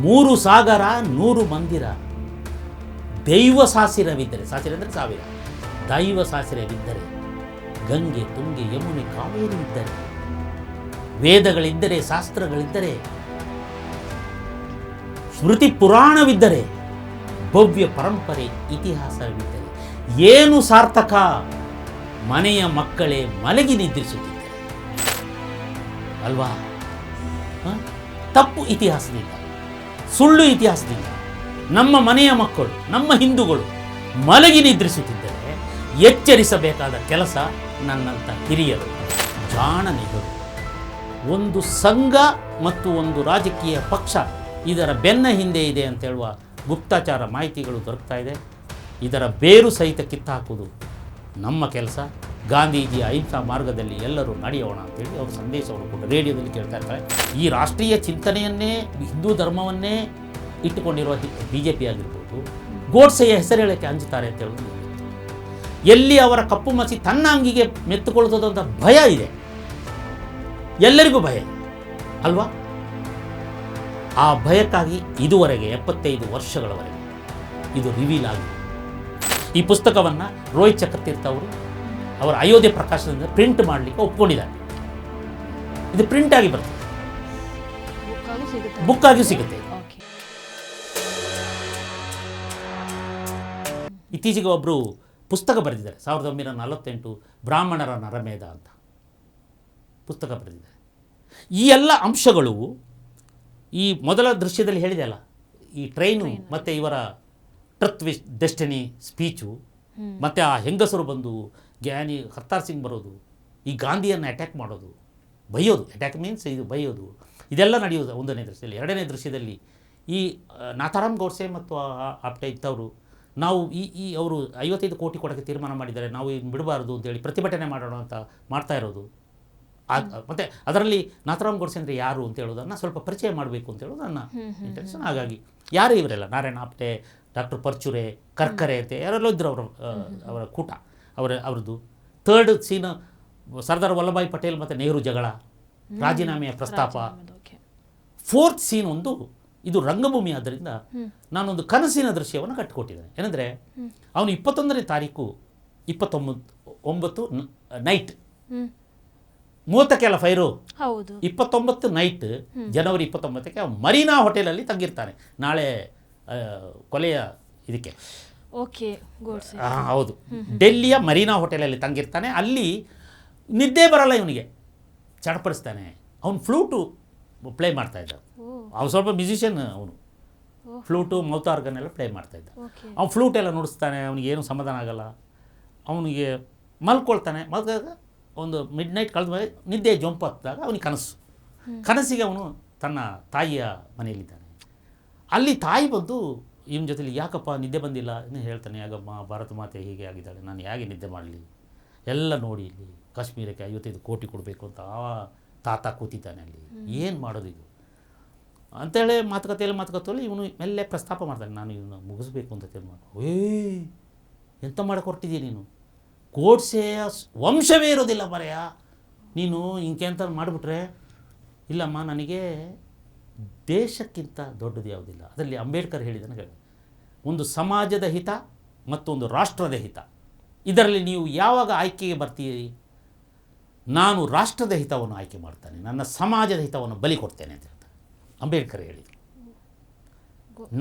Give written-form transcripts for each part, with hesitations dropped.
3 ಸಾಗರ 100 ಮಂದಿರ, ದೈವ ಸಾಸಿರವಿದ್ದರೆ, ಸಾಸಿರ ಅಂದರೆ ಸಾವಿರ, ದೈವ ಸಾಸಿರವಿದ್ದರೆ, ಗಂಗೆ ತುಂಗೆ ಯಮುನೆ ಕಾವೇರಿ ಇದ್ದರೆ, ವೇದಗಳಿದ್ದರೆ, ಶಾಸ್ತ್ರಗಳಿದ್ದರೆ, ಸ್ಮೃತಿ ಪುರಾಣವಿದ್ದರೆ, ಭವ್ಯ ಪರಂಪರೆ ಇತಿಹಾಸವಿದ್ದರೆ, ಏನು ಸಾರ್ಥಕ? ಮನೆಯ ಮಕ್ಕಳೇ ಮಲಗಿ ನಿದ್ರಿಸುತ್ತಿದ್ದರೆ ಅಲ್ವಾ? ತಪ್ಪು ಇತಿಹಾಸದಿಂದ, ಸುಳ್ಳು ಇತಿಹಾಸದಿಂದ ನಮ್ಮ ಮನೆಯ ಮಕ್ಕಳು, ನಮ್ಮ ಹಿಂದೂಗಳು ಮಲಗಿ ನಿದ್ರಿಸುತ್ತಿದ್ದರೆ ಎಚ್ಚರಿಸಬೇಕಾದ ಕೆಲಸ ನನ್ನಂಥ ಹಿರಿಯರು, ಜಾಣನಿಗಳು. ಒಂದು ಸಂಘ ಮತ್ತು ಒಂದು ರಾಜಕೀಯ ಪಕ್ಷ ಇದರ ಬೆನ್ನ ಹಿಂದೆ ಇದೆ ಅಂತ ಹೇಳುವ ಗುಪ್ತಚಾರ ಮಾಹಿತಿಗಳು ದೊರಕ್ತಾ ಇದೆ. ಇದರ ಬೇರು ಸಹಿತ ಕಿತ್ತಾಕುವುದು ನಮ್ಮ ಕೆಲಸ. ಗಾಂಧೀಜಿಯ ಅಹಿಂಸಾ ಮಾರ್ಗದಲ್ಲಿ ಎಲ್ಲರೂ ನಡೆಯೋಣ ಅಂತೇಳಿ ಅವರು ಸಂದೇಶವನ್ನು ಕೊಟ್ಟು ರೇಡಿಯೋದಲ್ಲಿ ಕೇಳ್ತಾ ಇರ್ತಾರೆ. ಈ ರಾಷ್ಟ್ರೀಯ ಚಿಂತನೆಯನ್ನೇ, ಹಿಂದೂ ಧರ್ಮವನ್ನೇ ಇಟ್ಟುಕೊಂಡಿರುವ BJP ಆಗಿರ್ಬೋದು, ಗೋಡ್ಸೆಯ ಹೆಸರು ಹೇಳೋಕ್ಕೆ ಅಂಜುತ್ತಾರೆ ಅಂತ ಹೇಳೋದು. ಎಲ್ಲಿ ಅವರ ಕಪ್ಪು ಮಸಿ ತನ್ನ ಅಂಗಿಗೆ ಮೆತ್ತುಕೊಳ್ಳುತ್ತದೆ ಅಂತ ಭಯ ಇದೆ, ಎಲ್ಲರಿಗೂ ಭಯ ಅಲ್ವಾ? ಆ ಭಯಕ್ಕಾಗಿ ಇದುವರೆಗೆ 75 ವರ್ಷಗಳವರೆಗೆ ಇದು ರಿವೀಲ್ ಆಗಿದೆ. ಈ ಪುಸ್ತಕವನ್ನು ರೋಹಿತ್ ಚಕ್ರತೀರ್ಥ ಅವರು ಅವರ ಅಯೋಧ್ಯೆ ಪ್ರಕಾಶನದಿಂದ ಪ್ರಿಂಟ್ ಮಾಡಲಿಕ್ಕೆ ಒಪ್ಕೊಂಡಿದ್ದಾರೆ. ಇದು ಪ್ರಿಂಟ್ ಆಗಿ ಬರ್ತದೆ, ಬುಕ್ ಆಗಿ ಸಿಗುತ್ತೆ. ಇತ್ತೀಚೆಗೆ ಒಬ್ಬರು ಪುಸ್ತಕ ಬರೆದಿದ್ದಾರೆ, 1948 ಬ್ರಾಹ್ಮಣರ ನರಮೇಧ ಅಂತ ಪುಸ್ತಕ ಬರೆದಿದ್ದಾರೆ. ಈ ಎಲ್ಲ ಅಂಶಗಳು ಈ ಮೊದಲ ದೃಶ್ಯದಲ್ಲಿ ಹೇಳಿದೆ ಅಲ್ಲ, ಈ ಟ್ರೈನು ಮತ್ತು ಇವರ ಟ್ರತ್ ಡೆಸ್ಟಿನಿ ಸ್ಪೀಚು, ಮತ್ತು ಆ ಹೆಂಗಸರು ಬಂದು ಜ್ಞಾನಿ ಕರ್ತಾರ್ ಸಿಂಗ್ ಬರೋದು, ಈ ಗಾಂಧಿಯನ್ನು ಅಟ್ಯಾಕ್ ಮಾಡೋದು, ಬೈಯೋದು, ಅಟ್ಯಾಕ್ ಮೀನ್ಸ್ ಇದು ಬೈಯೋದು, ಇದೆಲ್ಲ ನಡೆಯೋದು ಒಂದನೇ ದೃಶ್ಯದಲ್ಲಿ. ಎರಡನೇ ದೃಶ್ಯದಲ್ಲಿ ಈ ನಾಥಾರಾಮ್ ಗೋಡ್ಸೆ ಮತ್ತು ಆಪ್ಟೆ ಇದ್ದವರು, ನಾವು ಈ ಅವರು 55 ಕೋಟಿ ಕೊಡೋಕ್ಕೆ ತೀರ್ಮಾನ ಮಾಡಿದ್ದಾರೆ, ನಾವು ಇನ್ನು ಬಿಡಬಾರ್ದು ಅಂತೇಳಿ ಪ್ರತಿಭಟನೆ ಮಾಡೋಣ ಅಂತ ಮಾಡ್ತಾ ಇರೋದು. ಮತ್ತು ಅದರಲ್ಲಿ ನಾಥಾರಾಮ್ ಗೋಡ್ಸೆ ಅಂದರೆ ಯಾರು ಅಂತ ಹೇಳೋದನ್ನು ಸ್ವಲ್ಪ ಪರಿಚಯ ಮಾಡಬೇಕು ಅಂತ ಹೇಳೋದು ನನ್ನ ಇಂಟೆನ್ಷನ್. ಹಾಗಾಗಿ ಯಾರು ಇವರೆಲ್ಲ, ನಾರಾಯಣ ಆಪ್ಟೆ, ಡಾಕ್ಟರ್ ಪರ್ಚುರೆ, ಕರ್ಕರೆ ಅಂತ ಯಾರೆಲ್ಲೋ ಇದ್ದರು ಅವರ ಕೂಟ ಅವರದ್ದು. ಥರ್ಡ್ ಸೀನ್ ಸರ್ದಾರ್ ವಲ್ಲಭಾಯ್ ಪಟೇಲ್ ಮತ್ತು ನೆಹರು ಜಗಳ, ರಾಜೀನಾಮೆಯ ಪ್ರಸ್ತಾಪ. ಫೋರ್ತ್ ಸೀನ್ ಒಂದು, ಇದು ರಂಗಭೂಮಿ ಆದ್ದರಿಂದ ನಾನೊಂದು ಕನಸಿನ ದೃಶ್ಯವನ್ನು ಕಟ್ಟಿಕೊಟ್ಟಿದ್ದೇನೆ. ಏನಂದರೆ ಅವನು 21ನೇ ತಾರೀಕು 29 ನೈಟ್ 30ಕ್ಕೆಲ್ಲ ಫೈರು, 29 ನೈಟ್ ಜನವರಿ 29ಕ್ಕೆ ಮರೀನಾ ಹೋಟೆಲಲ್ಲಿ ತಂಗಿರ್ತಾನೆ. ನಾಳೆ ಕೊಲೆಯ ಇದಕ್ಕೆ ಹೌದು, ಡೆಲ್ಲಿಯ ಮರೀನಾ ಹೋಟೆಲಲ್ಲಿ ತಂಗಿರ್ತಾನೆ. ಅಲ್ಲಿ ನಿದ್ದೆ ಬರಲ್ಲ ಇವನಿಗೆ, ಚಡಪಡಿಸ್ತಾನೆ. ಅವನು ಫ್ಲೂಟು ಪ್ಲೇ ಮಾಡ್ತಾಯಿದ್ದ, ಅವನು ಸ್ವಲ್ಪ ಮ್ಯೂಸಿಷಿಯನ್, ಅವನು ಫ್ಲೂಟು ಮೌತ್ ಆರ್ಗನ್ ಎಲ್ಲ ಪ್ಲೇ ಮಾಡ್ತಾಯಿದ್ದ. ಅವ್ನು ಫ್ಲೂಟ್ ಎಲ್ಲ ನುಡಿಸ್ತಾನೆ, ಅವನಿಗೆ ಏನೂ ಸಮಾಧಾನ ಆಗಲ್ಲ. ಅವನಿಗೆ ಮಲ್ಕೊಳ್ತಾನೆ. ಒಂದು ಮಿಡ್ ನೈಟ್ ಕಳೆದ ಮೇಲೆ ನಿದ್ದೆ ಜಂಪ್ ಹತ್ತಿದಾಗ ಅವನಿಗೆ ಕನಸಿಗೆ ಅವನು ತನ್ನ ತಾಯಿಯ ಮನೆಯಲ್ಲಿದ್ದಾನೆ. ಅಲ್ಲಿ ತಾಯಿ ಬಂದು ಇವನ ಜೊತೆಲಿ, ಯಾಕಪ್ಪ ನಿದ್ದೆ ಬಂದಿಲ್ಲ ಇನ್ನೂ ಹೇಳ್ತಾನೆ, ಯಾಕಮ್ಮ ಭಾರತ ಮಾತೆ ಹೀಗೆ ಆಗಿದ್ದಾಳೆ, ನಾನು ಹೇಗೆ ನಿದ್ದೆ ಮಾಡಲಿ, ಎಲ್ಲ ನೋಡಿ ಇಲ್ಲಿ ಕಾಶ್ಮೀರಕ್ಕೆ 55 ಕೋಟಿ ಕೊಡಬೇಕು ಅಂತ ತಾತ ಕೂತಿದ್ದಾನೆ ಅಲ್ಲಿ, ಏನು ಮಾಡೋದು ಇದು ಅಂತೇಳಿ ಮಾತುಕತೆಯಲ್ಲಿ ಇವನು ಮೆಲ್ಲೆ ಪ್ರಸ್ತಾಪ ಮಾಡ್ತಾನೆ, ನಾನು ಇವನು ಮುಗಿಸ್ಬೇಕು ಅಂತ ತೀರ್ಮಾನ. ಎಂತ ಮಾಡಕ್ಕೆ ಹೊರಟಿದ್ದೀಯ ನೀನು, ಗೋಡ್ಸೆಯ ವಂಶವೇ ಇರೋದಿಲ್ಲ ಮರೆಯ ನೀನು, ಹಿಂಗೆ ಅಂತ ಮಾಡಿಬಿಟ್ರೆ. ಇಲ್ಲಮ್ಮ, ನನಗೆ ದೇಶಕ್ಕಿಂತ ದೊಡ್ಡದು ಯಾವುದಿಲ್ಲ. ಅದರಲ್ಲಿ ಅಂಬೇಡ್ಕರ್ ಹೇಳಿದನು, ಒಂದು ಸಮಾಜದ ಹಿತ ಮತ್ತೊಂದು ರಾಷ್ಟ್ರದ ಹಿತ, ಇದರಲ್ಲಿ ನೀವು ಯಾವಾಗ ಆಯ್ಕೆಗೆ ಬರ್ತೀರಿ? ನಾನು ರಾಷ್ಟ್ರದ ಹಿತವನ್ನು ಆಯ್ಕೆ ಮಾಡ್ತಾನೆ, ನನ್ನ ಸಮಾಜದ ಹಿತವನ್ನು ಬಲಿ ಕೊಡ್ತೇನೆ ಅಂತ ಹೇಳ್ತಾನೆ ಅಂಬೇಡ್ಕರ್ ಹೇಳಿದರು.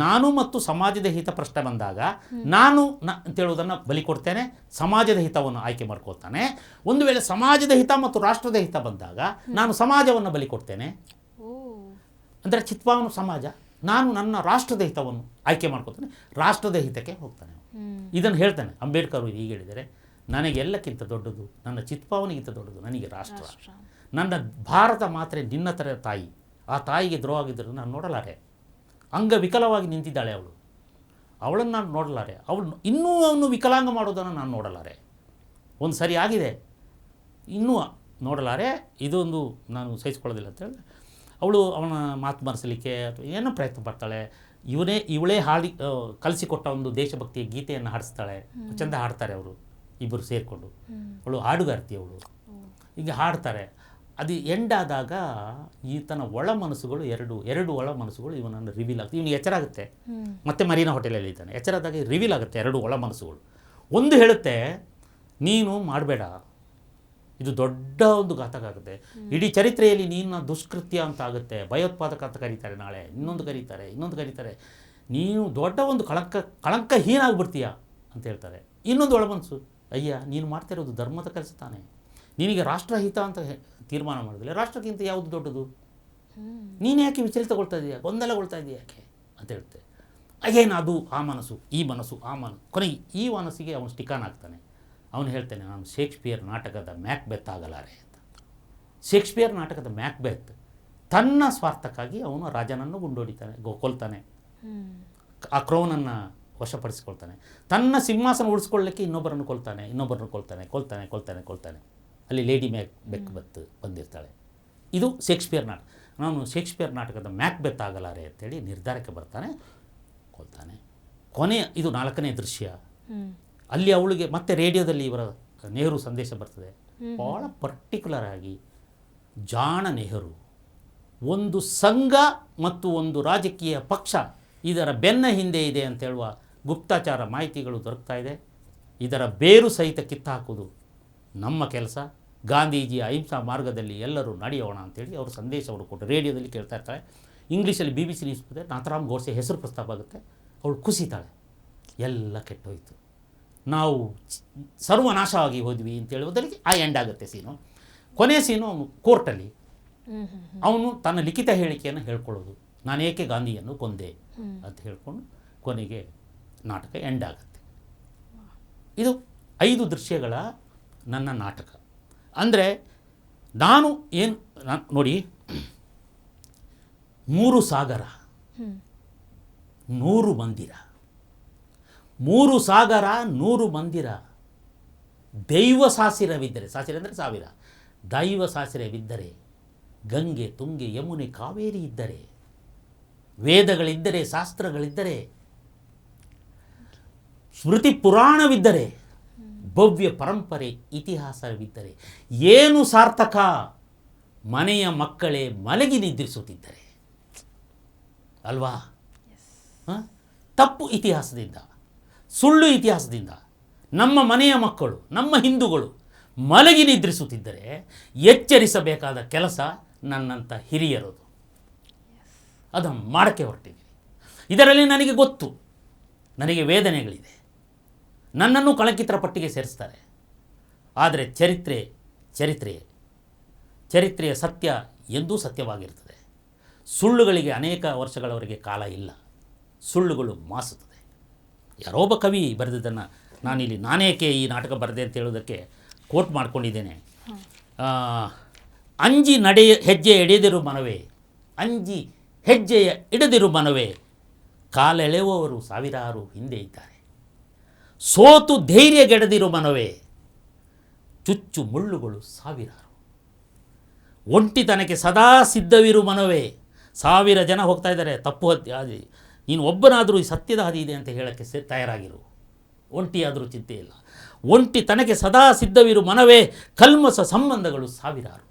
ನಾನು ಮತ್ತು ಸಮಾಜದ ಹಿತ ಪ್ರಶ್ನೆ ಬಂದಾಗ ನಾನು ಅಂತೇಳೋದನ್ನು ಬಲಿ ಕೊಡ್ತೇನೆ, ಸಮಾಜದ ಹಿತವನ್ನು ಆಯ್ಕೆ ಮಾಡ್ಕೊಳ್ತಾನೆ. ಒಂದು ವೇಳೆ ಸಮಾಜದ ಹಿತ ಮತ್ತು ರಾಷ್ಟ್ರದ ಹಿತ ಬಂದಾಗ ನಾನು ಸಮಾಜವನ್ನು ಬಲಿ ಕೊಡ್ತೇನೆ. ಅಂದರೆ ಚಿತ್ಪಾವನ ಸಮಾಜ, ನಾನು ನನ್ನ ರಾಷ್ಟ್ರದ ಹಿತವನ್ನು ಆಯ್ಕೆ ಮಾಡ್ಕೊತಾನೆ, ರಾಷ್ಟ್ರದ ಹಿತಕ್ಕೆ ಹೋಗ್ತಾನೆ. ಇದನ್ನು ಹೇಳ್ತಾನೆ ಅಂಬೇಡ್ಕರ್. ಹೀಗೆ ಹೇಳಿದರೆ, ನನಗೆಲ್ಲಕ್ಕಿಂತ ದೊಡ್ಡದು ನನ್ನ ಚಿತ್ಪಾವನಿಗಿಂತ ದೊಡ್ಡದು ನನಗೆ ರಾಷ್ಟ್ರ. ನನ್ನ ಭಾರತ ಮಾತ್ರೆ ನಿನ್ನ ಥರ ತಾಯಿ, ಆ ತಾಯಿಗೆ ದ್ರೋಹ ಆಗಿದ್ದರೂ ನಾನು ನೋಡಲಾರೆ. ಅಂಗವಿಕಲವಾಗಿ ನಿಂತಿದ್ದಾಳೆ ಅವಳು, ಅವಳನ್ನು ನಾನು ನೋಡಲಾರೆ. ಇನ್ನೂ ಅವನು ವಿಕಲಾಂಗ ಮಾಡೋದನ್ನು ನಾನು ನೋಡಲಾರೆ. ಒಂದು ಸರಿ ಆಗಿದೆ, ಇನ್ನೂ ನೋಡಲಾರೆ, ಇದೊಂದು ನಾನು ಸಹಿಸ್ಕೊಳ್ಳೋದಿಲ್ಲ ಅಂತೇಳಿ ಅವನ ಮಾತು ಮರೆಸಲಿಕ್ಕೆ ಅಥವಾ ಏನೋ ಪ್ರಯತ್ನ ಪಡ್ತಾಳೆ. ಇವಳೇ ಕಲಿಸಿಕೊಟ್ಟ ಒಂದು ದೇಶಭಕ್ತಿಯ ಗೀತೆಯನ್ನು ಹಾಡಿಸ್ತಾಳೆ. ಚೆಂದ ಹಾಡ್ತಾರೆ ಅವರು ಇಬ್ಬರು ಸೇರಿಕೊಂಡು. ಅವಳು ಹಾಡುಗಾರ್ತಿ, ಅವಳು ಹೀಗೆ ಹಾಡ್ತಾರೆ. ಅದು ಎಂಡ್ ಆದಾಗ ಈತನ ಒಳ ಮನಸ್ಸುಗಳು ಎರಡು ಒಳ ಮನಸ್ಸುಗಳು ಇವನನ್ನು ರಿವೀಲ್ ಆಗುತ್ತೆ. ಇವನಿಗೆ ಎಚ್ಚರ ಆಗುತ್ತೆ, ಮತ್ತೆ ಮರೀನಾ ಹೋಟೆಲಲ್ಲಿ ಇದ್ದಾನೆ. ಎಚ್ಚರ ಆದಾಗ ರಿವೀಲ್ ಆಗುತ್ತೆ ಎರಡು ಒಳ ಮನಸ್ಸುಗಳು. ಒಂದು ಹೇಳುತ್ತೆ, ನೀನು ಮಾಡಬೇಡ, ಇದು ದೊಡ್ಡ ಒಂದು ಘಾತಕ ಆಗುತ್ತೆ, ಇಡೀ ಚರಿತ್ರೆಯಲ್ಲಿ ನೀನು ದುಷ್ಕೃತ್ಯ ಅಂತ ಆಗುತ್ತೆ, ಭಯೋತ್ಪಾದಕ ಅಂತ ಕರೀತಾರೆ, ನಾಳೆ ಇನ್ನೊಂದು ಕರೀತಾರೆ, ನೀನು ದೊಡ್ಡ ಒಂದು ಕಳಂಕಹೀನ ಆಗ್ಬಿಡ್ತೀಯ ಅಂತ ಹೇಳ್ತಾರೆ. ಇನ್ನೊಂದು ಒಳಮನಸ್ಸು, ಅಯ್ಯ ನೀನು ಮಾಡ್ತಾ ಇರೋದು ಧರ್ಮದ ಕೆಲಸ ತಾನೆ, ನಿನಗೆ ರಾಷ್ಟ್ರಹಿತ ಅಂತ ತೀರ್ಮಾನ ಮಾಡಿದ್ರೆ ರಾಷ್ಟ್ರಕ್ಕಿಂತ ಯಾವುದು ದೊಡ್ಡದು, ನೀನು ಯಾಕೆ ವಿಚಲಿತಗೊಳ್ತಾ ಇದೆಯಾ, ಗೊಂದಲಗೊಳ್ತಾ ಇದೆಯಾ ಯಾಕೆ ಅಂತ ಹೇಳುತ್ತೆ. ಅಗೇನು ಅದು ಆ ಮನಸ್ಸು, ಈ ಮನಸ್ಸು, ಆ ಮನಸ್ಸು, ಕೊನೆಗೆ ಈ ಮನಸ್ಸಿಗೆ ಅವನು ಸ್ಟಿಕಾನ್ ಆಗ್ತಾನೆ. ಅವನು ಹೇಳ್ತಾನೆ, ನಾನು ಶೇಕ್ಸ್ಪಿಯರ್ ನಾಟಕದ ಮ್ಯಾಕ್ಬೆತ್ ಆಗಲಾರೆ ಅಂತ. ಶೇಕ್ಸ್ಪಿಯರ್ ನಾಟಕದ ಮ್ಯಾಕ್ಬೆತ್ ತನ್ನ ಸ್ವಾರ್ಥಕ್ಕಾಗಿ ಅವನು ರಾಜನನ್ನು ಗುಂಡೊಡಿತಾನೆ, ಕೊಲ್ತಾನೆ, ಆ ಕ್ರೌನನ್ನು ವಶಪಡಿಸಿಕೊಳ್ತಾನೆ, ತನ್ನ ಸಿಂಹಾಸನ ಉಳಿಸ್ಕೊಳ್ಳಲಿಕ್ಕೆ ಇನ್ನೊಬ್ಬರನ್ನು ಕೊಲ್ತಾನೆ. ಅಲ್ಲಿ ಲೇಡಿ ಮ್ಯಾಕ್ಬೆತ್ ಬಂದಿರ್ತಾಳೆ. ಇದು ಶೇಕ್ಸ್ಪಿಯರ್ ನಾಟಕ. ನಾನು ಶೇಕ್ಸ್ಪಿಯರ್ ನಾಟಕದ ಮ್ಯಾಕ್ಬೆತ್ ಆಗಲಾರೆ ಅಂತೇಳಿ ನಿರ್ಧಾರಕ್ಕೆ ಬರ್ತಾನೆ, ಕೊಲ್ತಾನೆ. ಇದು 4ನೇ ದೃಶ್ಯ. ಅಲ್ಲಿ ಅವಳಿಗೆ ಮತ್ತೆ ರೇಡಿಯೋದಲ್ಲಿ ಇವರ ನೆಹರು ಸಂದೇಶ ಬರ್ತದೆ. ಭಾಳ ಪರ್ಟಿಕ್ಯುಲರ್ ಆಗಿ ಜಾಣ ನೆಹರು ಒಂದು ಸಂಘ ಮತ್ತು ಒಂದು ರಾಜಕೀಯ ಪಕ್ಷ ಇದರ ಬೆನ್ನ ಹಿಂದೆ ಇದೆ ಅಂತ ಹೇಳುವ ಗುಪ್ತಚಾರ ಮಾಹಿತಿಗಳು ದೊರಕ್ತಾ ಇದೆ. ಇದರ ಬೇರು ಸಹಿತ ಕಿತ್ತಾಕೋದು ನಮ್ಮ ಕೆಲಸ. ಗಾಂಧೀಜಿಯ ಅಹಿಂಸಾ ಮಾರ್ಗದಲ್ಲಿ ಎಲ್ಲರೂ ನಡೆಯೋಣ ಅಂತೇಳಿ ಅವರು ಸಂದೇಶವನ್ನು ಕೊಟ್ಟು ರೇಡಿಯೋದಲ್ಲಿ ಕೇಳ್ತಾ ಇರ್ತಾಳೆ. ಇಂಗ್ಲೀಷಲ್ಲಿ BBC ನ್ಯೂಸ್ ಬರುತ್ತೆ, ನಾಥರಾಮ್ ಗೋಡ್ಸೆ ಹೆಸರು ಪ್ರಸ್ತಾಪ ಆಗುತ್ತೆ. ಅವಳು ಕುಸಿತಾಳೆ, ಎಲ್ಲ ಕೆಟ್ಟೋಯ್ತು, ನಾವು ಸರ್ವನಾಶವಾಗಿ ಹೋದ್ವಿ ಅಂತ ಹೇಳುವುದರಲ್ಲಿ ಆ ಎಂಡ್ ಆಗುತ್ತೆ ಸೀನು. ಕೊನೆಯ ಸೀನು ಅವನು ಕೋರ್ಟಲ್ಲಿ ಅವನು ತನ್ನ ಲಿಖಿತ ಹೇಳಿಕೆಯನ್ನು ಹೇಳ್ಕೊಳ್ಳೋದು, ನಾನೇಕೆ ಗಾಂಧಿಯನ್ನು ಕೊಂದೆ ಅಂತ ಹೇಳ್ಕೊಂಡು ಕೊನೆಗೆ ನಾಟಕ ಎಂಡ್ ಆಗುತ್ತೆ. ಇದು 5 ದೃಶ್ಯಗಳ ನನ್ನ ನಾಟಕ. ಅಂದರೆ ನಾನು ನೋಡಿ, 3 ಸಾಗರ, 100 ಮಂದಿರ, 3 ಸಾಗರ 100 ಮಂದಿರ, ದೈವ ಸಾಸಿರವಿದ್ದರೆ, ಸಾಸಿರ ಅಂದರೆ 1000, ದೈವ ಸಾಸಿರವಿದ್ದರೆ, ಗಂಗೆ ತುಂಗೆ ಯಮುನೆ ಕಾವೇರಿ ಇದ್ದರೆ, ವೇದಗಳಿದ್ದರೆ, ಶಾಸ್ತ್ರಗಳಿದ್ದರೆ, ಸ್ಮೃತಿ ಪುರಾಣವಿದ್ದರೆ, ಭವ್ಯ ಪರಂಪರೆ ಇತಿಹಾಸವಿದ್ದರೆ, ಏನು ಸಾರ್ಥಕ, ಮನೆಯ ಮಕ್ಕಳೇ ಮಲಗಿ ನಿದ್ರಿಸುತ್ತಿದ್ದರೆ ಅಲ್ವಾ? ತಪ್ಪು ಇತಿಹಾಸದಿಂದ, ಸುಳ್ಳು ಇತಿಹಾಸದಿಂದ ನಮ್ಮ ಮನೆಯ ಮಕ್ಕಳು, ನಮ್ಮ ಹಿಂದೂಗಳು ಮಲಗಿ ನಿದ್ರಿಸುತ್ತಿದ್ದರೆ ಎಚ್ಚರಿಸಬೇಕಾದ ಕೆಲಸ ನನ್ನಂಥ ಹಿರಿಯರದು. ಅದನ್ನು ಮಾಡೋಕ್ಕೆ ಹೊರಟಿದ್ದೀನಿ. ಇದರಲ್ಲಿ ನನಗೆ ಗೊತ್ತು, ನನಗೆ ವೇದನೆಗಳಿದೆ, ನನ್ನನ್ನು ಕಳಂಕಿತರ ಪಟ್ಟಿಗೆ ಸೇರಿಸ್ತಾರೆ. ಆದರೆ ಚರಿತ್ರೆಯ ಸತ್ಯ ಎಂದೂ ಸತ್ಯವಾಗಿರ್ತದೆ. ಸುಳ್ಳುಗಳಿಗೆ ಅನೇಕ ವರ್ಷಗಳವರೆಗೆ ಕಾಲ ಇಲ್ಲ, ಸುಳ್ಳುಗಳು ಮಾಸುತ್ತದೆ. ಯಾರೋ ಒಬ್ಬ ಕವಿ ಬರೆದಿದ್ದನ್ನು ನಾನೇಕೆ ಈ ನಾಟಕ ಬರೆದೆ ಅಂತ ಹೇಳೋದಕ್ಕೆ ಕೋಟ್ ಮಾಡ್ಕೊಂಡಿದ್ದೇನೆ. ಅಂಜಿ ಹೆಜ್ಜೆ ಇಡದಿರು ಮನವೇ, ಕಾಲೆಳೆಯುವವರು ಸಾವಿರಾರು ಹಿಂದೆ ಇದ್ದಾರೆ. ಸೋತು ಧೈರ್ಯಗೆಡದಿರು ಮನವೇ, ಚುಚ್ಚು ಮುಳ್ಳುಗಳು ಸಾವಿರಾರು. ಒಂಟಿತನಕ್ಕೆ ಸದಾ ಸಿದ್ಧವಿರು ಮನವೇ, 1000 ಜನ ಹೋಗ್ತಾ ಇದ್ದಾರೆ ತಪ್ಪು ಹಾದಿ, ನೀನು ಒಬ್ಬನಾದರೂ ಈ ಸತ್ಯದ ಹಾದಿ ಇದೆ ಅಂತ ಹೇಳೋಕ್ಕೆ ತಯಾರಾಗಿರು. ಒಂಟಿಯಾದರೂ ಚಿಂತೆ ಇಲ್ಲ. ಒಂಟಿತನಕ್ಕೆ ಸದಾ ಸಿದ್ಧವಿರು ಮನವೇ, ಕಲ್ಮಸ ಸಂಬಂಧಗಳು ಸಾವಿರಾರು.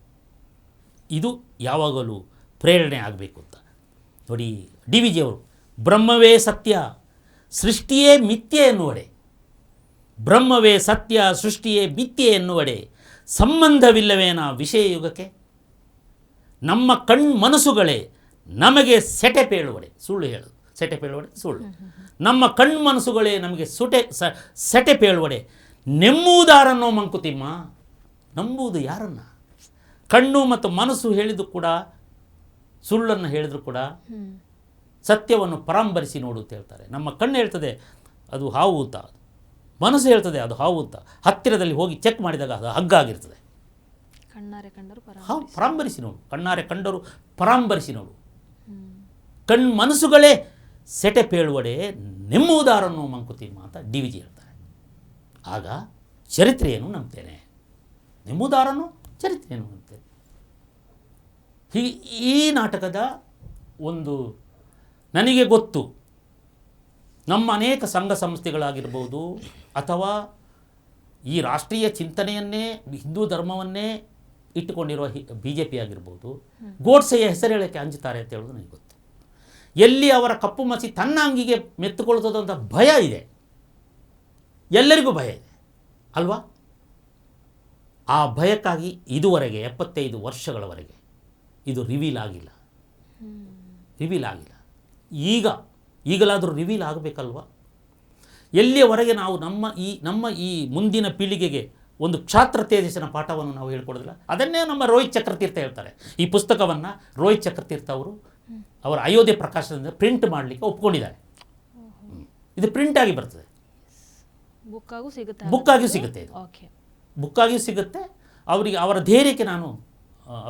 ಇದು ಯಾವಾಗಲೂ ಪ್ರೇರಣೆ ಆಗಬೇಕು ಅಂತ ನೋಡಿ. DVG ಅವರು ಬ್ರಹ್ಮವೇ ಸತ್ಯ, ಸೃಷ್ಟಿಯೇ ಮಿಥ್ಯೆ ಎನ್ನುವಡೆ, ಬ್ರಹ್ಮವೇ ಸತ್ಯ, ಸೃಷ್ಟಿಯೇ ಮಿಥ್ಯೆ ಎನ್ನುವಡೆ, ಸಂಬಂಧವಿಲ್ಲವೇನ ವಿಷಯ ಯುಗಕ್ಕೆ, ನಮ್ಮ ಮನಸ್ಸುಗಳೇ ನಮಗೆ ಸೆಟೆಪೇಳುವಡೆ, ಸುಳ್ಳು ಹೇಳೋದು, ಸೆಟೆಪೇಳುವಡೆ ಸುಳ್ಳು, ನಮ್ಮ ಮನಸ್ಸುಗಳೇ ನಮಗೆ ಸೆಟೆಪೇಳುವಡೆ, ನೆಮ್ಮುವುದಾರನ್ನೋ ಮಂಕುತಿಮ್ಮ, ನಂಬುವುದು ಯಾರನ್ನ? ಕಣ್ಣು ಮತ್ತು ಮನಸ್ಸು ಹೇಳಿದ್ದು ಕೂಡ, ಸುಳ್ಳನ್ನು ಹೇಳಿದ್ರು ಕೂಡ ಸತ್ಯವನ್ನು ಪರಾಂಬರಿಸಿ ನೋಡು ಅಂತ ಹೇಳ್ತಾರೆ. ನಮ್ಮ ಕಣ್ಣು ಹೇಳ್ತದೆ ಅದು ಹಾವು ಅಂತ, ಮನಸ್ಸು ಹೇಳ್ತದೆ ಅದು ಹಾವು ಅಂತ. ಹತ್ತಿರದಲ್ಲಿ ಹೋಗಿ ಚೆಕ್ ಮಾಡಿದಾಗ ಅದು ಹಗ್ಗಾಗಿರ್ತದೆ. ಪರಾಂಬರಿಸಿ ನೋಡು, ಕಣ್ಣಾರೆ ಕಂಡರು ಪರಾಂಬರಿಸಿ ನೋಡು. ಮನಸ್ಸುಗಳೇ ಸೆಟೆಪೇಳುವಡೆ, ನೆಮ್ಮುವುದಾರನ್ನು ಮಂಕುತಿಮ್ಮ ಅಂತ DVG ಹೇಳ್ತಾರೆ. ಆಗ ಚರಿತ್ರೆಯನ್ನು ನಂಬ್ತೇನೆ, ನೆಮ್ಮುವುದಾರನ್ನು ಚರಿತ್ರೆಯನ್ನು ನಂಬ್ತೇನೆ. ಈ ನಾಟಕದ ಒಂದು ನನಗೆ ಗೊತ್ತು, ನಮ್ಮ ಅನೇಕ ಸಂಘ ಸಂಸ್ಥೆಗಳಾಗಿರ್ಬೋದು ಅಥವಾ ಈ ರಾಷ್ಟ್ರೀಯ ಚಿಂತನೆಯನ್ನೇ, ಹಿಂದೂ ಧರ್ಮವನ್ನೇ ಇಟ್ಟುಕೊಂಡಿರುವ BJP ಆಗಿರ್ಬೋದು, ಗೋಡ್ಸೆಯ ಹೆಸರು ಹೇಳೋಕ್ಕೆ ಅಂಜುತ್ತಾರೆ ಅಂತ ಹೇಳೋದು ನನಗೆ ಗೊತ್ತು. ಎಲ್ಲಿ ಅವರ ಕಪ್ಪು ಮಸಿ ತನ್ನ ಅಂಗಿಗೆ ಮೆತ್ತುಕೊಳ್ತದಂಥ ಭಯ ಇದೆ, ಎಲ್ಲರಿಗೂ ಭಯ ಇದೆ ಅಲ್ವಾ? ಆ ಭಯಕ್ಕಾಗಿ ಇದುವರೆಗೆ 75 ವರ್ಷಗಳವರೆಗೆ ಇದು ರಿವೀಲ್ ಆಗಿಲ್ಲ. ಈಗಲಾದರೂ ರಿವೀಲ್ ಆಗಬೇಕಲ್ವ? ಎಲ್ಲಿಯವರೆಗೆ ನಾವು ನಮ್ಮ ಈ ಮುಂದಿನ ಪೀಳಿಗೆಗೆ ಒಂದು ಕ್ಷಾತ್ರ ತೇಜಸ್ಸಿನ ಪಾಠವನ್ನು ನಾವು ಹೇಳ್ಕೊಡೋದಿಲ್ಲ. ಅದನ್ನೇ ನಮ್ಮ ರೋಹಿತ್ ಚಕ್ರತೀರ್ಥ ಹೇಳ್ತಾರೆ. ಈ ಪುಸ್ತಕವನ್ನು ರೋಹಿತ್ ಚಕ್ರತೀರ್ಥ ಅವರು ಅವರ ಅಯೋಧ್ಯೆ ಪ್ರಕಾಶನದಿಂದ ಪ್ರಿಂಟ್ ಮಾಡಲಿಕ್ಕೆ ಒಪ್ಕೊಂಡಿದ್ದಾರೆ. ಇದು ಪ್ರಿಂಟ್ ಆಗಿ ಬರ್ತದೆ, ಬುಕ್ಕಾಗಿಯೂ ಸಿಗುತ್ತೆ, ಇದು ಬುಕ್ಕಾಗಿಯೂ ಸಿಗುತ್ತೆ. ಅವರ ಧೈರ್ಯಕ್ಕೆ ನಾನು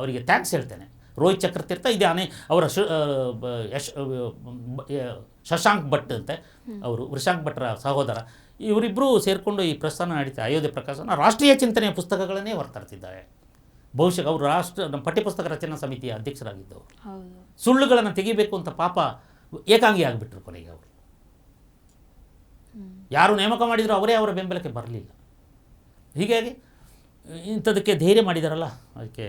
ಅವರಿಗೆ ಥ್ಯಾಂಕ್ಸ್ ಹೇಳ್ತೇನೆ. ರೋಹಿತ್ ಚಕ್ರತೀರ್ಥ ಇದೆ ಅವರ ಶಶಾಂಕ್ ಭಟ್ ಅಂತೆ, ಅವರು ವೃಷಾಂಕ್ ಭಟ್ರ ಸಹೋದರ. ಇವರಿಬ್ಬರು ಸೇರಿಕೊಂಡು ಈ ಪ್ರಸ್ಥಾನ ನಡೀತಾ ಅಯೋಧ್ಯೆ ಪ್ರಕಾಶನ ರಾಷ್ಟ್ರೀಯ ಚಿಂತನೆಯ ಪುಸ್ತಕಗಳನ್ನೇ ಹೊರತರ್ತಿದ್ದಾರೆ. ಬಹುಶಃ ಅವರು ನಮ್ಮ ಪಠ್ಯಪುಸ್ತಕ ರಚನಾ ಸಮಿತಿಯ ಅಧ್ಯಕ್ಷರಾಗಿದ್ದವರು. ಸುಳ್ಳುಗಳನ್ನು ತೆಗಿಬೇಕು ಅಂತ ಪಾಪ ಏಕಾಂಗಿ ಆಗಿಬಿಟ್ರು ಕೊನೆಗೆ. ಅವರು ಯಾರು ನೇಮಕ ಮಾಡಿದ್ರು ಅವರೇ ಅವರ ಬೆಂಬಲಕ್ಕೆ ಬರಲಿಲ್ಲ. ಹೀಗಾಗಿ ಇಂಥದಕ್ಕೆ ಧೈರ್ಯ ಮಾಡಿದಾರಲ್ಲ, ಅದಕ್ಕೆ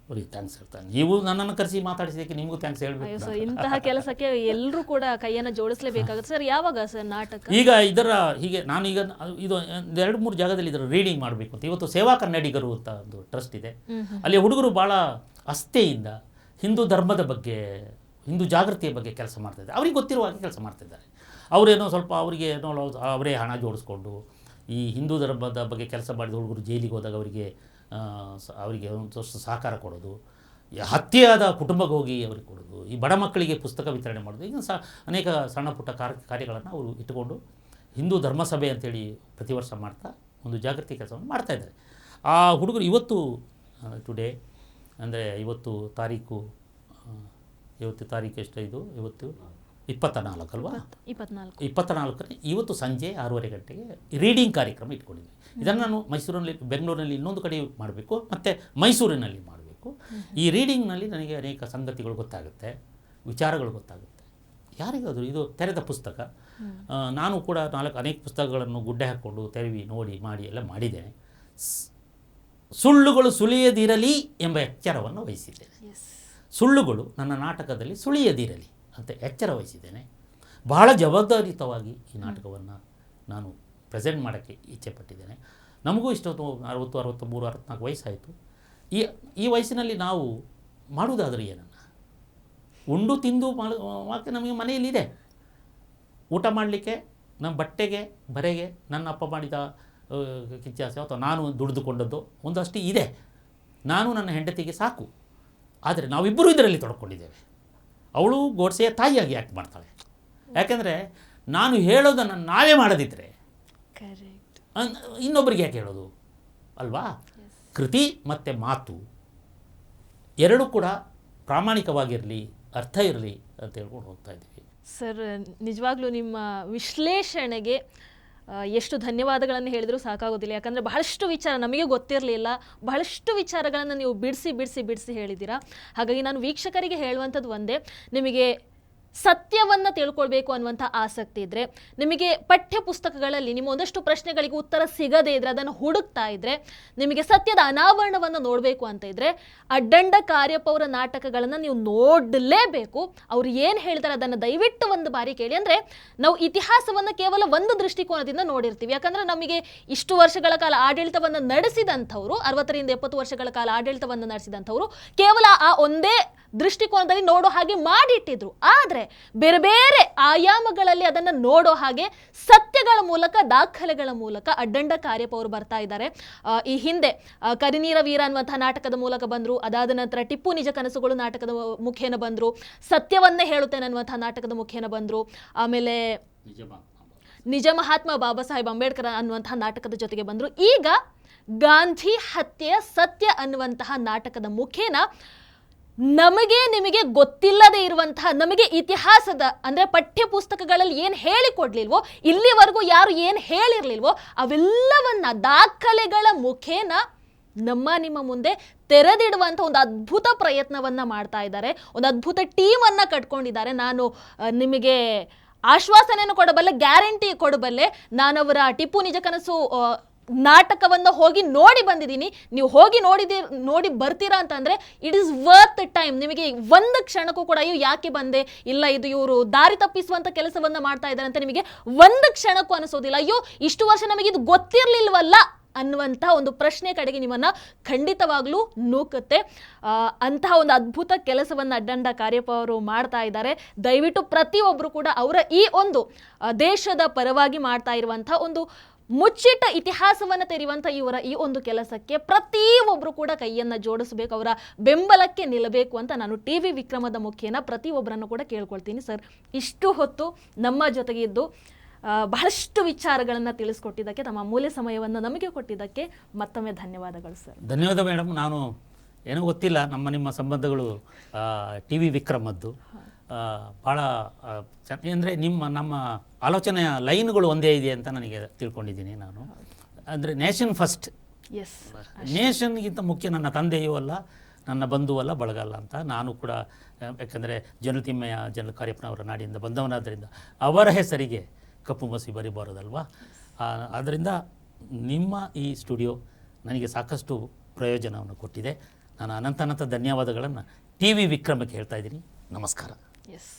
ಅವರಿಗೆ ಥ್ಯಾಂಕ್ಸ್ ಹೇಳ್ತಾನೆ. ನೀವು ನನ್ನನ್ನು ಕರೆಸಿ ಮಾತಾಡಿಸಿದ್ದಕ್ಕೆ ನಿಮಗೂ ಥ್ಯಾಂಕ್ಸ್ ಹೇಳಬೇಕು. ಸರ್, ಇಂತಹ ಕೆಲಸಕ್ಕೆ ಎಲ್ಲರೂ ಕೂಡ ಕೈಯನ್ನು ಜೋಡಿಸಲೇಬೇಕಾಗುತ್ತೆ ಸರ್. ಯಾವಾಗ ಸರ್ ನಾಟಕ? ಈಗ ನಾನು ಈಗ ಇದು 2-3 ಜಾಗದಲ್ಲಿ ಇದರ ರೀಡಿಂಗ್ ಮಾಡಬೇಕು ಅಂತ. ಇವತ್ತು ಸೇವಾ ಕನ್ನಡಿಗರು ಅಂತ ಒಂದು ಟ್ರಸ್ಟ್ ಇದೆ. ಅಲ್ಲಿ ಹುಡುಗರು ಭಾಳ ಆಸ್ಥೆಯಿಂದ ಹಿಂದೂ ಧರ್ಮದ ಬಗ್ಗೆ, ಹಿಂದೂ ಜಾಗೃತಿಯ ಬಗ್ಗೆ ಕೆಲಸ ಮಾಡ್ತಾಯಿದ್ದಾರೆ. ಅವ್ರಿಗೆ ಗೊತ್ತಿರುವ ಹಾಗೆ ಕೆಲಸ ಮಾಡ್ತಿದ್ದಾರೆ. ಅವರೇನೋ ಸ್ವಲ್ಪ ಅವರೇ ಹಣ ಜೋಡಿಸ್ಕೊಂಡು ಈ ಹಿಂದೂ ಧರ್ಮದ ಬಗ್ಗೆ ಕೆಲಸ ಮಾಡಿದ ಹುಡುಗರು ಜೈಲಿಗೆ ಹೋದಾಗ ಅವರಿಗೆ ಒಂದಷ್ಟು ಸಹಕಾರ ಕೊಡೋದು, ಹತ್ಯೆಯಾದ ಕುಟುಂಬಕ್ಕೆ ಹೋಗಿ ಅವರಿಗೆ ಕೊಡೋದು, ಈ ಬಡ ಮಕ್ಕಳಿಗೆ ಪುಸ್ತಕ ವಿತರಣೆ ಮಾಡೋದು, ಈಗ ಅನೇಕ ಸಣ್ಣ ಪುಟ್ಟ ಕಾರ್ಯಗಳನ್ನು ಅವರು ಇಟ್ಟುಕೊಂಡು ಹಿಂದೂ ಧರ್ಮಸಭೆ ಅಂತೇಳಿ ಪ್ರತಿ ವರ್ಷ ಮಾಡ್ತಾ ಒಂದು ಜಾಗೃತಿ ಕೆಲಸವನ್ನು ಮಾಡ್ತಾಯಿದ್ದಾರೆ. ಆ ಹುಡುಗರು ಇವತ್ತು ಟುಡೇ ಅಂದರೆ ಇವತ್ತು ತಾರೀಕು ಎಷ್ಟೇ ಇದು? ಇವತ್ತು 24 ಅಲ್ವಾ? 24ನೇ ಇವತ್ತು ಸಂಜೆ 6:30 ಗಂಟೆಗೆ ರೀಡಿಂಗ್ ಕಾರ್ಯಕ್ರಮ ಇಟ್ಕೊಂಡಿದ್ವಿ. ಇದನ್ನು ನಾನು ಬೆಂಗಳೂರಿನಲ್ಲಿ ಇನ್ನೊಂದು ಕಡೆ ಮಾಡಬೇಕು, ಮತ್ತು ಮೈಸೂರಿನಲ್ಲಿ ಮಾಡಬೇಕು. ಈ ರೀಡಿಂಗ್ನಲ್ಲಿ ನನಗೆ ಅನೇಕ ಸಂಗತಿಗಳು ಗೊತ್ತಾಗುತ್ತೆ, ವಿಚಾರಗಳು ಗೊತ್ತಾಗುತ್ತೆ. ಯಾರಿಗಾದರೂ ಇದು ತೆರೆದ ಪುಸ್ತಕ. ನಾನು ಕೂಡ ಅನೇಕ ಪುಸ್ತಕಗಳನ್ನು ಗುಡ್ಡೆ ಹಾಕ್ಕೊಂಡು ತೆರವಿ ನೋಡಿ ಮಾಡಿ ಎಲ್ಲ ಮಾಡಿದ್ದೇನೆ. ಸುಳ್ಳುಗಳು ಸುಳಿಯದಿರಲಿ ಎಂಬ ಎಚ್ಚರವನ್ನು ವಹಿಸಿದ್ದೇನೆ. ಸುಳ್ಳುಗಳು ನನ್ನ ನಾಟಕದಲ್ಲಿ ಸುಳಿಯದಿರಲಿ ಅಂತ ಎಚ್ಚರ ವಹಿಸಿದ್ದೇನೆ. ಬಹಳ ಜವಾಬ್ದಾರಿಯುತವಾಗಿ ಈ ನಾಟಕವನ್ನು ನಾನು ಪ್ರೆಸೆಂಟ್ ಮಾಡೋಕ್ಕೆ ಇಚ್ಛೆಪಟ್ಟಿದ್ದೇನೆ. ನಮಗೂ ಇಷ್ಟೊತ್ತು 60, 63, 64 ವಯಸ್ಸಾಯಿತು. ಈ ವಯಸ್ಸಿನಲ್ಲಿ ನಾವು ಮಾಡುವುದಾದರೆ ಏನನ್ನು ಉಂಡು ತಿಂದು ಮಾಡೋಕ್ಕೆ ನಮಗೆ ಮನೆಯಲ್ಲಿದೆ. ಊಟ ಮಾಡಲಿಕ್ಕೆ, ನಮ್ಮ ಬಟ್ಟೆಗೆ ಬರೆಗೆ ನನ್ನ ಅಪ್ಪ ಮಾಡಿದ ಕಿಚ್ಚಾಸೆ ಅಥವಾ ನಾನು ದುಡಿದುಕೊಂಡದ್ದು ಒಂದಷ್ಟು ಇದೆ. ನಾನು ನನ್ನ ಹೆಂಡತಿಗೆ ಸಾಕು. ಆದರೆ ನಾವಿಬ್ಬರೂ ಇದರಲ್ಲಿ ತೊಡ್ಕೊಂಡಿದ್ದೇವೆ. ಅವಳು ಗೋಡ್ಸೆಯ ತಾಯಿಯಾಗಿ ಆ್ಯಕ್ಟ್ ಮಾಡ್ತಾಳೆ. ಯಾಕೆಂದರೆ ನಾನು ಹೇಳೋದನ್ನು ನಾವೇ ಮಾಡದಿದ್ದರೆ ಇನ್ನೊಬ್ಬರಿಗೆ ಯಾಕೆ ಹೇಳೋದು ಅಲ್ವಾ? ಕೃತಿ ಮತ್ತು ಮಾತು ಎರಡೂ ಕೂಡ ಪ್ರಾಮಾಣಿಕವಾಗಿರಲಿ, ಅರ್ಥ ಇರಲಿ ಅಂತ ಹೇಳ್ಕೊಂಡು ಹೋಗ್ತಾ ಇದ್ದೀವಿ. ಸರ್, ನಿಜವಾಗ್ಲೂ ನಿಮ್ಮ ವಿಶ್ಲೇಷಣೆಗೆ ಎಷ್ಟು ಧನ್ಯವಾದಗಳನ್ನು ಹೇಳಿದರೂ ಸಾಕಾಗೋದಿಲ್ಲ. ಯಾಕಂದರೆ ಬಹಳಷ್ಟು ವಿಚಾರ ನಮಗೆ ಗೊತ್ತಿರಲಿಲ್ಲ, ಬಹಳಷ್ಟು ವಿಚಾರಗಳನ್ನು ನೀವು ಬಿಡಿಸಿ ಹೇಳಿದ್ದೀರಾ. ಹಾಗಾಗಿ ನಾನು ವೀಕ್ಷಕರಿಗೆ ಹೇಳುವಂಥದ್ದು ಒಂದೇ, ನಿಮಗೆ ಸತ್ಯವನ್ನು ತಿಳ್ಕೊಳ್ಬೇಕು ಅನ್ನುವಂಥ ಆಸಕ್ತಿ ಇದ್ದರೆ, ನಿಮಗೆ ಪಠ್ಯ ಪುಸ್ತಕಗಳಲ್ಲಿ ನಿಮ್ಮ ಒಂದಷ್ಟು ಪ್ರಶ್ನೆಗಳಿಗೆ ಉತ್ತರ ಸಿಗದೇ ಇದ್ದರೆ, ಅದನ್ನು ಹುಡುಕ್ತಾ ಇದ್ದರೆ, ನಿಮಗೆ ಸತ್ಯದ ಅನಾವರಣವನ್ನು ನೋಡಬೇಕು ಅಂತ ಇದ್ದರೆ, ಅಡ್ಡಂಡ ಕಾರ್ಯಪ್ಪ ಅವರ ನಾಟಕಗಳನ್ನು ನೀವು ನೋಡಲೇಬೇಕು. ಅವ್ರು ಏನು ಹೇಳ್ತಾರೆ ಅದನ್ನು ದಯವಿಟ್ಟು ಒಂದು ಬಾರಿ ಕೇಳಿ. ಅಂದರೆ ನಾವು ಇತಿಹಾಸವನ್ನು ಕೇವಲ ಒಂದು ದೃಷ್ಟಿಕೋನದಿಂದ ನೋಡಿರ್ತೀವಿ. ಯಾಕಂದರೆ ನಮಗೆ ಇಷ್ಟು ವರ್ಷಗಳ ಕಾಲ ಆಡಳಿತವನ್ನು ನಡೆಸಿದಂಥವ್ರು, 60ರಿಂದ 70 ವರ್ಷಗಳ ಕಾಲ ಆಡಳಿತವನ್ನು ನಡೆಸಿದಂಥವ್ರು ಕೇವಲ ಆ ಒಂದೇ ದೃಷ್ಟಿಕೋನದಲ್ಲಿ ನೋಡೋ ಹಾಗೆ ಮಾಡಿಟ್ಟಿದ್ರು. ಆದರೆ ಬೇರೆ ಬೇರೆ ಆಯಾಮಗಳಲ್ಲಿ ಅದನ್ನು ನೋಡೋ ಹಾಗೆ ಸತ್ಯಗಳ ಮೂಲಕ, ದಾಖಲೆಗಳ ಮೂಲಕ ಅಡ್ಡಂಡ ಕಾರ್ಯಪ್ಪ ಅವರು ಬರ್ತಾ ಇದ್ದಾರೆ. ಈ ಹಿಂದೆ ಕರಿನೀರ ವೀರ ಅನ್ನುವಂತಹ ನಾಟಕದ ಮೂಲಕ ಬಂದರು. ಅದಾದ ನಂತರ ಟಿಪ್ಪು ನಿಜ ಕನಸುಗಳು ನಾಟಕದ ಮುಖೇನ ಬಂದರು. ಸತ್ಯವನ್ನೇ ಹೇಳುತ್ತೇನೆ ಅನ್ನುವಂತಹ ನಾಟಕದ ಮುಖೇನ ಬಂದರು. ಆಮೇಲೆ ನಿಜ ಮಹಾತ್ಮ ಬಾಬಾ ಸಾಹೇಬ್ ಅಂಬೇಡ್ಕರ್ ಅನ್ನುವಂತಹ ನಾಟಕದ ಜೊತೆಗೆ ಬಂದರು. ಈಗ ಗಾಂಧಿ ಹತ್ಯೆಯ ಸತ್ಯ ಅನ್ನುವಂತಹ ನಾಟಕದ ಮುಖೇನ ನಮಗೆ ನಿಮಗೆ ಗೊತ್ತಿಲ್ಲದೆ ಇರುವಂತಹ, ನಮಗೆ ಇತಿಹಾಸದ ಅಂದರೆ ಪಠ್ಯ ಪುಸ್ತಕಗಳಲ್ಲಿ ಏನು ಹೇಳಿಕೊಡ್ಲಿಲ್ವೋ, ಇಲ್ಲಿವರೆಗೂ ಯಾರು ಏನು ಹೇಳಿರ್ಲಿಲ್ವೋ ಅವೆಲ್ಲವನ್ನ ದಾಖಲೆಗಳ ಮುಖೇನ ನಿಮ್ಮ ಮುಂದೆ ತೆರೆದಿಡುವಂಥ ಒಂದು ಅದ್ಭುತ ಪ್ರಯತ್ನವನ್ನು ಮಾಡ್ತಾ ಇದ್ದಾರೆ. ಒಂದು ಅದ್ಭುತ ಟೀಮನ್ನು ಕಟ್ಕೊಂಡಿದ್ದಾರೆ. ನಾನು ನಿಮಗೆ ಆಶ್ವಾಸನೆಯನ್ನು ಕೊಡಬಲ್ಲೆ, ಗ್ಯಾರಂಟಿ ಕೊಡಬಲ್ಲೆ. ನಾನವರ ಟಿಪ್ಪು ನಿಜ ಕನಸು ನಾಟಕವನ್ನು ಹೋಗಿ ನೋಡಿ ಬಂದಿದ್ದೀನಿ, ನೀವು ಹೋಗಿ ನೋಡಿ ಬರ್ತೀರಾ ಅಂತಂದರೆ ಇಟ್ ಈಸ್ ವರ್ತ್ ಟೈಮ್. ನಿಮಗೆ ಒಂದು ಕ್ಷಣಕ್ಕೂ ಕೂಡ ಅಯ್ಯೋ ಯಾಕೆ ಬಂದೆ, ಇಲ್ಲ ಇದು ಇವರು ದಾರಿ ತಪ್ಪಿಸುವಂಥ ಕೆಲಸವನ್ನು ಮಾಡ್ತಾ ಇದ್ದಾರೆ ಅಂತ ನಿಮಗೆ ಒಂದು ಕ್ಷಣಕ್ಕೂ ಅನಿಸೋದಿಲ್ಲ. ಅಯ್ಯೋ ಇಷ್ಟು ವರ್ಷ ನಮಗೆ ಇದು ಗೊತ್ತಿರಲಿಲ್ವಲ್ಲ ಅನ್ನುವಂಥ ಒಂದು ಪ್ರಶ್ನೆ ಕಡೆಗೆ ನಿಮ್ಮನ್ನು ಖಂಡಿತವಾಗ್ಲೂ ನೂಕುತ್ತೆ. ಅಂತಹ ಒಂದು ಅದ್ಭುತ ಕೆಲಸವನ್ನು ಅಡ್ಡಂಡ ಕಾರ್ಯಪ್ಪ ಅವರು ಮಾಡ್ತಾ ಇದ್ದಾರೆ. ದಯವಿಟ್ಟು ಪ್ರತಿಯೊಬ್ಬರು ಕೂಡ ಅವರ ಈ ಒಂದು ದೇಶದ ಪರವಾಗಿ ಮಾಡ್ತಾ ಇರುವಂಥ ಒಂದು ಮುಚ್ಚಿಟ್ಟ ಇತಿಹಾಸವನ್ನು ತೆರೆಯುವಂಥ ಇವರ ಈ ಒಂದು ಕೆಲಸಕ್ಕೆ ಪ್ರತಿಯೊಬ್ಬರು ಕೂಡ ಕೈಯನ್ನು ಜೋಡಿಸಬೇಕು, ಅವರ ಬೆಂಬಲಕ್ಕೆ ನಿಲ್ಲಬೇಕು ಅಂತ ನಾನು TV ವಿಕ್ರಮದ ಮುಖೇನ ಪ್ರತಿಯೊಬ್ಬರನ್ನು ಕೂಡ ಕೇಳ್ಕೊಳ್ತೀನಿ. ಸರ್, ಇಷ್ಟು ಹೊತ್ತು ನಮ್ಮ ಜೊತೆಗೆ ಇದ್ದು ಬಹಳಷ್ಟು ವಿಚಾರಗಳನ್ನು ತಿಳಿಸ್ಕೊಟ್ಟಿದ್ದಕ್ಕೆ, ತಮ್ಮ ಅಮೂಲ್ಯ ಸಮಯವನ್ನು ನಮಗೆ ಕೊಟ್ಟಿದ್ದಕ್ಕೆ ಮತ್ತೊಮ್ಮೆ ಧನ್ಯವಾದಗಳು ಸರ್. ಧನ್ಯವಾದ ಮೇಡಮ್. ನಾನು ಏನೂ ಗೊತ್ತಿಲ್ಲ, ನಿಮ್ಮ ಸಂಬಂಧಗಳು TV ವಿಕ್ರಮದ್ದು ಭಾಳ ಅಂದರೆ ನಮ್ಮ ಆಲೋಚನೆಯ ಲೈನ್ಗಳು ಒಂದೇ ಇದೆ ಅಂತ ನನಗೆ ತಿಳ್ಕೊಂಡಿದ್ದೀನಿ ನಾನು. ಅಂದರೆ ನೇಷನ್ ಫಸ್ಟ್, ಎಸ್, ನೇಷನ್ಗಿಂತ ಮುಖ್ಯ ನನ್ನ ತಂದೆಯೂ ಅಲ್ಲ, ನನ್ನ ಬಂಧುವೂ ಅಲ್ಲ, ಬಳಗಲ್ಲ ಅಂತ ನಾನು ಕೂಡ. ಯಾಕಂದರೆ ಜನತಿಮ್ಮಯ್ಯ ಜನರಲ್ ಕಾರ್ಯಪ್ಪನವರ ನಾಡಿಯಿಂದ ಬಂದವನಾದ್ದರಿಂದ ಅವರ ಹೆಸರಿಗೆ ಕಪ್ಪು ಮಸಿ ಬರಿಬಾರದಲ್ವಾ. ಆದ್ದರಿಂದ ನಿಮ್ಮ ಈ ಸ್ಟುಡಿಯೋ ನನಗೆ ಸಾಕಷ್ಟು ಪ್ರಯೋಜನವನ್ನು ಕೊಟ್ಟಿದೆ. ನಾನು ಅನಂತ ಧನ್ಯವಾದಗಳನ್ನು TV ವಿಕ್ರಮಕ್ಕೆ ಹೇಳ್ತಾ ಇದ್ದೀನಿ. ನಮಸ್ಕಾರ. ಎಸ್,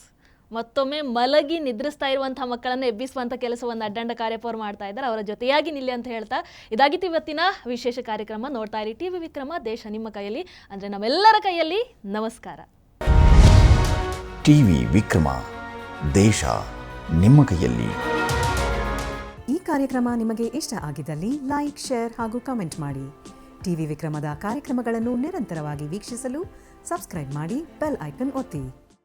ಮತ್ತೊಮ್ಮೆ ಮಲಗಿ ನಿದ್ರಿಸ್ತಾ ಇರುವಂಥ ಮಕ್ಕಳನ್ನು ಎಬ್ಬಿಸುವಂಥ ಕೆಲಸವನ್ನು ಅಡ್ಡಂಡ ಕಾರ್ಯಪ್ಪ ಅವರು ಮಾಡ್ತಾ ಇದ್ದಾರೆ. ಅವರ ಜೊತೆಯಾಗಿ ನಿಲ್ಲಿ ಅಂತ ಹೇಳ್ತಾ ಇದಾಗಿತ್ತು ಇವತ್ತಿನ ವಿಶೇಷ ಕಾರ್ಯಕ್ರಮ. ನೋಡ್ತಾ ಇರಿ TV ವಿಕ್ರಮ, ದೇಶ ನಿಮ್ಮ ಕೈಯಲ್ಲಿ, ಅಂದರೆ ನಮ್ಮೆಲ್ಲರ ಕೈಯಲ್ಲಿ. ನಮಸ್ಕಾರ. TV ವಿಕ್ರಮ, ದೇಶ ನಿಮ್ಮ ಕೈಯಲ್ಲಿ. ಈ ಕಾರ್ಯಕ್ರಮ ನಿಮಗೆ ಇಷ್ಟ ಆಗಿದ್ದಲ್ಲಿ ಲೈಕ್, ಶೇರ್ ಹಾಗೂ ಕಮೆಂಟ್ ಮಾಡಿ. TV ವಿಕ್ರಮದ ಕಾರ್ಯಕ್ರಮಗಳನ್ನು ನಿರಂತರವಾಗಿ ವೀಕ್ಷಿಸಲು ಸಬ್ಸ್ಕ್ರೈಬ್ ಮಾಡಿ, ಬೆಲ್ ಐಕನ್ ಒತ್ತಿ.